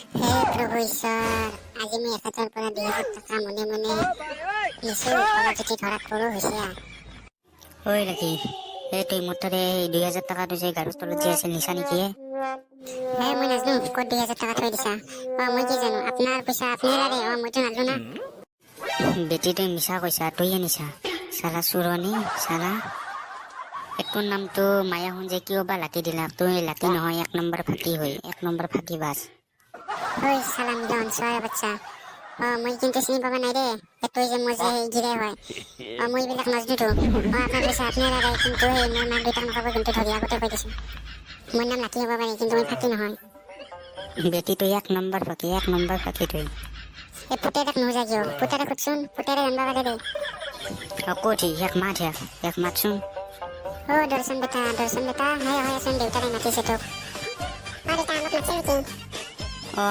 হে প্ৰভু ঈশ্বৰ, আজি মই ১,০০০ৰ পৰা ২,০০০ টকা মনে মনে নিছো, অলপ ধৰা সৰু হৈছে। ঐ লাকি, তুই মোৰ তাৰে ২,০০০ টকাটো যে গাড়ীৰ তলত যে আছিল নিছা নেকি? হে মই নাজানো, ক'ত ২,০০০ টকা থৈ দিছা? মই কি জানো, আপোনাৰ পইচা আপুনি লাগে। মইতো নাজানো না। বেটি তই মিছা কৈছা, তইয়ে নিছা চালা চুৰণি চালা। তোৰ নামটো মায়া শুন যে কিয় বা লাকি দিলা? তই লাকি নহয়, ১ নম্বৰ ফাঁকি হয়, ১ নম্বৰ ফাঁকি বাজ। ঐ চালা মিলন চৰাই বাচ্চা, মই কিন্তু চিনি পাবা নাই দে। তই যে মোৰ যে গিৰে হয়, মই এইবিলাক নাজনোতো। আপোনাৰ পইচা আপুনি লাগে, কিন্তু সেই মোৰ মাক দেউতাক নক'ব কিন্তু, ধৰি আগতে কৈ দিছো। মোৰ নাম লাকি হ'ব পাৰে, কিন্তু মই ফাঁকি নহয়। বেটি তই ১ নম্বৰ ফাঁকি, ১ নম্বৰ ফাঁকি তই। পুতেৰাক নোজা কিয়? পুতেৰাক সুধচোন, পুতেৰে জানিব পাৰে দে। ক'ত এক মাত হে, এক মাতচোন। দৰ্শন বেটা, হে হয় আছোন, দেউতাৰে মাতিছে তোক। দেউতা আমাক মাতিছে নেকি?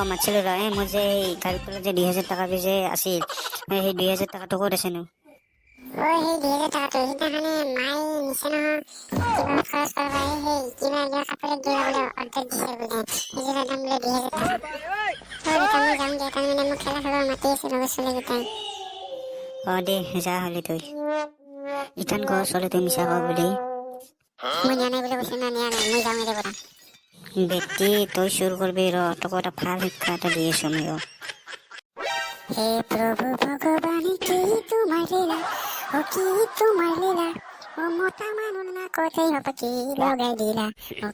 মাতিছিলো ৰ। মোৰ যে এই গাড়ীৰ তলত যে ২,০০০ টকাটো যে আছিল, সেই ২,০০০ টকাটো ক'ত আছেনো? সেই ২,০০০ টকাটো সিদিনাখনে মায়ে নিছে নহয়, কিবা খৰচ কৰিব। সেই কিবা কাপোৰত দিলে বোলে, অৰ্ধেক দিছে বোলে, সেইযোৰৰ দাম বোলে ২,০০০ টকা। দেউতা মই যাম দে, তাৰমানে মোক খেলা খেলাব মাতি আছে লগৰ ছোৱালীকেইটাই। দে যা হ'লে তই। ইথান ঘৰ চলে তই মিছা কৱ বুলি। মই নিয়া নাই বুলি কৈছো না, নিয়া নাই, মই যাওঁ এৰে পৰা। বেটি তই চুৰ কৰবি ৰ, তোক এটা ভাল শিক্ষা এটা দি আছো মই। হে প্ৰভু ভগৱান, কি তোমাৰ লীলা, কি তোমাৰ লীলা, মতা মানুহ না কথাই হব, কি লগাই দিলা,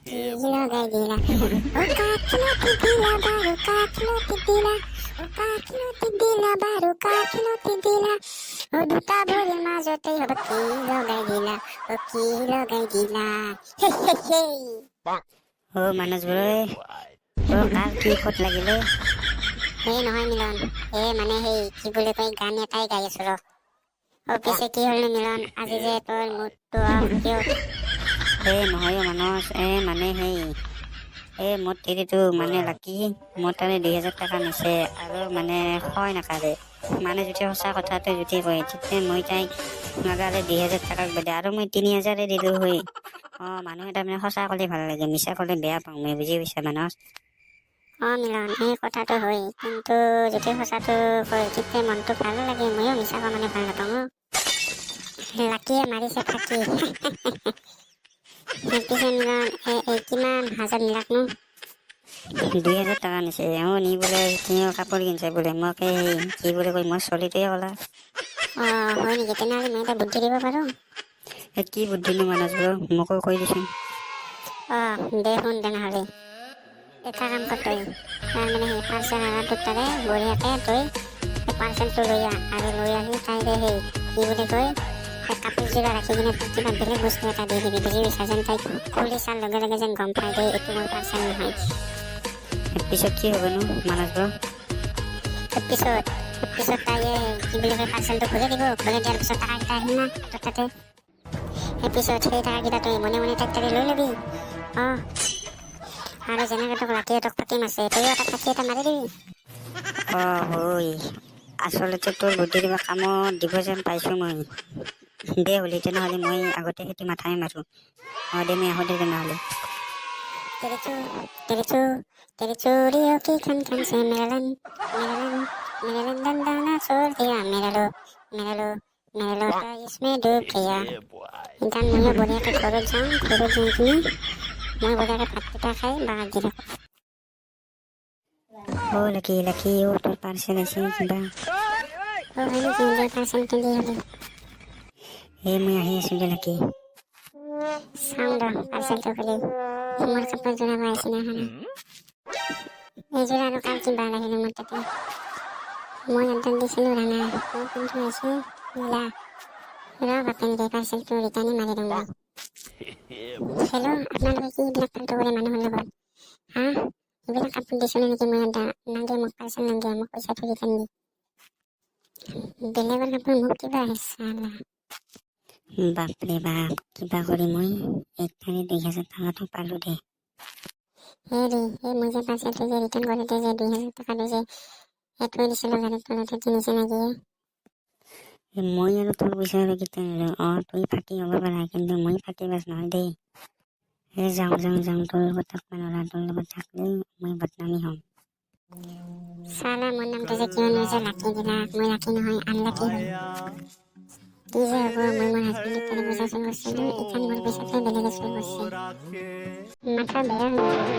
কি লগাই দিলা, কাঠলতি দিলা বাৰু, কাঠলতি দিলা, কাঠলতি দিলা বাৰু, কাঠলতি দিলা, দুটা ভৰিৰ মাজতেই হব, কি লগাই দিলা, কি লগাই দিলা, হে হে হে। মানস বৰে, কাৰ কি ক'ত লাগিলে? সেই নহয় মিলন, মানে সেই কি বুলি কয়, গান এটাই গাই আছো ৰ। পিছে কি হ'ল মিলন, আজি যে তোৰ মুডটো অফ কিয়? নহয় মানস, মানে মোৰ তিৰিটো মানে লাকি মোৰ তাৰে ২,০০০ টকা নিছে, আৰু মানে হয় নাকাৰে। মানে যদি সঁচা কথাটো যদি কয়, তেতিয়া মই তাইক নাগালে ২,০০০ টকাক বাদে আৰু মই ৩,০০০ দিলো হয়। মানুহে তাৰমানে সঁচা ক'লে ভাল লাগে, মিছা ক'লে বেয়া পাওঁ মই, বুজি পাইছা মানস? মিলন, এই কথাটো হয়, কিন্তু যদি সঁচাটো কয় তেতিয়া মনটো ভালো লাগে। ময়ো মিছা কোৱা মানে ভাল নাপাওঁ। লাকিয়ে মাৰিছে ফাঁকি। পিছে মিলন, কিমান হাজাৰ নিলাকনো? ২,০০০ টকা নিছে। নি বোলে কিনিও কাপোৰ কিনিছে বোলে, মোক এই কি বুলি কয়, মোৰ চলিটোৱে ক'লা। হয় নেকি? তেনেহ'লে মই এটা বুদ্ধি দিব পাৰো। কি বুদ্ধিনো মানস বৌ, মোকো কৈ দেচোন। দে শুন তেনেহ'লে। এটা কাম কৰ তই, তাৰমানে সেই পাৰ্চেল অনাটোত তাৰে বঢ়িয়াকে তই সেই পাৰ্চেলটো লৈ আহ, আৰু লৈ আহি তাইৰে সেই কি বুলি কয়, সেই কাপোৰযোৰা ৰাখি কিনে কিবা বেলেগ বস্তু এটা দি দিবি, বুজি পাইছা? যেন তাই খুলি চাৰ লগে লগে যেন গম পাই দে এইটো মোৰ পাৰ্চেল নহয়। পিছত কি হ'বনো মানস বৌ? পিছত তাইয়ে কি বুলি কয়, পাৰ্চেলটো ঘূৰাই দিব। ঘূৰাই দিয়াৰ পিছত টকাকেইটা আহিল না তোৰ তাতে। সেই পিছত সেই টকাকেইটা তই মনে মনে তাইক তাৰে লৈ ল'বি। আৰু যেনেকে তোক লাকিয়ে তোক ফাঁকি মাৰছে, তইও এটা ফাঁকি এটা মাৰি দিবি। হয়, আচলতে তোৰ বুদ্ধি কিবা কামত দিব যেন পাইছো মই। দে হ'লি তেনেহ'লে মই আগতে সেইটো মাথাই মাৰো। দে মই আহোঁ দে তেনেহ'লে। तेरे चोरियों की खन खन से मेरा लन दंदाना छोड़ दिया, मेरा लोटा इसमें डूब गया। গান ময়ো বঢ়িয়াকে ঘৰত যাই কিনে মই বঢ়িয়াকে ভাতকেইটা খাই বাগাত দি থাকোঁ। লাকি তোৰ পাৰ্চেল আছে কিবা? হয় নেকি? দে পাৰ্চেলটো দি হ'লে মই আহি আছো দে লাকি। চাওঁ ৰ পাৰ্চেলটো খুলি। মোৰ কাপোৰ যোৰা পাইছে না খানা, এইযোৰা আৰু কাৰ কি ভাল আহিলে মোৰ তাতে। মই একদম দিছিলোঁ ৰাণা, কোনটো আছে নীলা। বাপেন দে পাৰ্চেলটো ৰিটাৰ্ণে মাৰি দিওঁ মই। হেল্ল', আপোনালোকে কি এইবিলাক ফাল্টু কৰে মানুহৰ লগত? এইবিলাক কাপোৰ দিছিলোঁ নেকি মই? নাগে মোক পাৰ্চেল, নাগে মোক পইচাটো ৰিটাৰ্ণ দি। বেলেগৰ কাপোৰ মোক কিবা চালা। বাপৰে বাপ, কিবা কৰি মই ২,০০০ টকাটো পালো দে। মই যে পাৰ্চেলটো যে ৰিটাৰ্ণ কৰোঁতে যে ২,০০০ টকাটো যে থৈ দিছিলোঁ গাড়ীত তলতে, কিনিছে নেকি? মই আৰু তোৰ পইচা আৰু কেতিয়া নিলো? তই ফাঁকি হ'ব পাৰা, কিন্তু মই ফাঁকি বাজ নহয় দেই। যাওঁ তোৰ লগত থাকবা নোৱাৰা, তোৰ লগত থাকলে মই বদনামী হ'ম। চালা মোৰ নামটো যে কিয় যে লাকি দিলা, মই লাকি নহয় আনলাকি হ'লো। কি যে হ'ব, মই মোৰ হাজবেণ্ডক তাৰে বুজা চুৰ কৰিছিলো, ইথান মোৰ পিছতে বেলেগে চুৰ কৰিছে। মাথা বেয়া হৈ গৈছে।